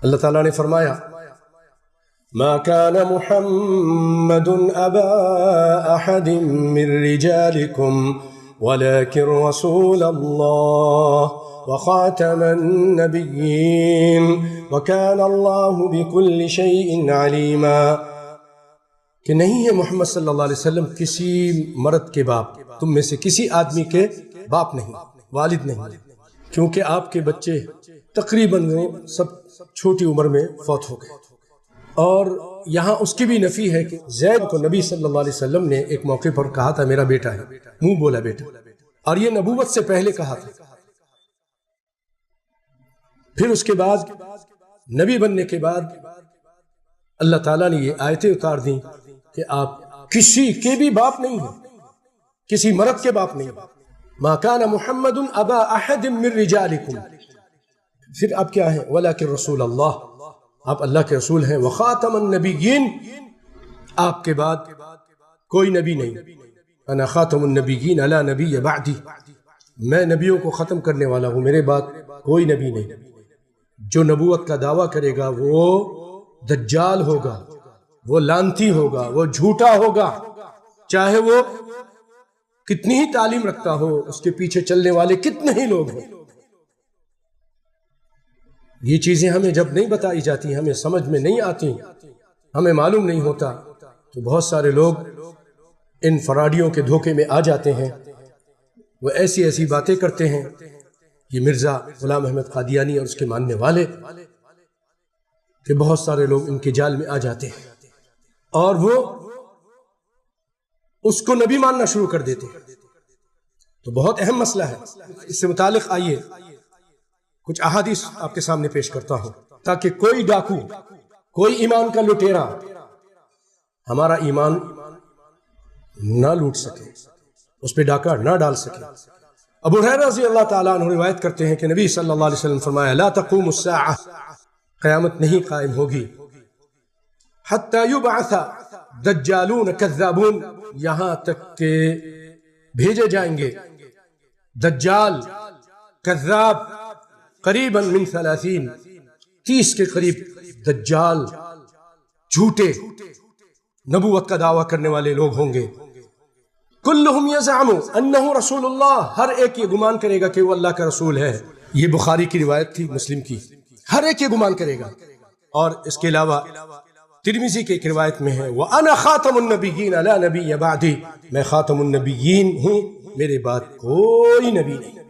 اللہ تعالیٰ نے فرمایا ما كان محمد ابا احد من رجالكم ولكن رسول الله وخاتم النبيين وكان الله بكل شيء عليما، کہ نہیں ہے محمد صلی اللہ علیہ وسلم کسی مرد کے باپ، تم میں سے کسی آدمی کے باپ نہیں، والد نہیں، کیونکہ آپ کے بچے تقریباً وہ سب چھوٹی عمر میں فوت ہو گئے۔ اور یہاں اس کی بھی نفی ہے کہ زید کو نبی صلی اللہ علیہ وسلم نے ایک موقع پر کہا تھا میرا بیٹا ہے، منہ بولا بیٹا، اور یہ نبوت سے پہلے کہا تھا۔ پھر اس کے بعد نبی بننے کے بعد اللہ تعالیٰ نے یہ آیتیں اتار دیں کہ آپ کسی کے بھی باپ نہیں ہیں، کسی مرد کے باپ نہیں ہیں۔ ما کان محمد ابا احد من رجالکم، پھر آپ کیا ہیں؟ ولیکن رسول اللہ، آپ اللہ کے رسول ہیں، وخاتم النبیین، آپ کے بعد کوئی نبی نہیں، انا خاتم النبیین لا نبی بعدی، میں نبیوں کو ختم کرنے والا ہوں، میرے بعد کوئی نبی نہیں۔ جو نبوت کا دعویٰ کرے گا وہ دجال ہوگا، وہ لانتی ہوگا، وہ جھوٹا ہوگا، چاہے وہ کتنی ہی تعلیم رکھتا ہو، اس کے پیچھے چلنے والے کتنے ہی لوگ ہیں۔ یہ چیزیں ہمیں جب نہیں بتائی جاتی، ہمیں سمجھ میں نہیں آتی، ہمیں معلوم نہیں ہوتا، تو بہت سارے لوگ ان فراڈیوں کے دھوکے میں آ جاتے ہیں، وہ ایسی ایسی باتیں کرتے ہیں۔ یہ مرزا غلام احمد قادیانی اور اس کے ماننے والے، کہ بہت سارے لوگ ان کے جال میں آ جاتے ہیں اور وہ اس کو نبی ماننا شروع کر دیتے ہیں۔ تو بہت اہم مسئلہ ہے، اس سے متعلق آئیے کچھ احادیث آپ کے سامنے پیش کرتا ہوں، تاکہ کوئی ڈاکو، کوئی ایمان کا لٹیرا ہمارا ایمان نہ لوٹ سکے، اس پہ ڈاکہ نہ ڈال سکے۔ ابو ہریرہ رضی اللہ تعالیٰ عنہ روایت کرتے ہیں کہ نبی صلی اللہ علیہ وسلم فرمایا لا تقوم الساعہ، قیامت نہیں قائم ہوگی، حتی یبعث دجالون کذابون، یہاں تک کہ بھیجے جائیں گے دجال کذاب قریبا من 30 کے قریب دجال جھوٹے نبوت کا دعویٰ کرنے والے لوگ ہوں گے۔ کلہم یزعم انہ رسول اللہ، ہر ایک یہ گمان کرے گا کہ وہ اللہ کا رسول ہے۔ یہ بخاری کی روایت تھی، مسلم کی، ہر ایک یہ گمان کرے گا۔ اور اس کے علاوہ ترمذی کی ایک روایت میں ہے وَأَنَا خَاتَمُ النَّبِيِّينَ لَا نَبِيَّ بَعْدِي، میں خاتم النبیین ہوں، میرے بعد کوئی نبی نہیں۔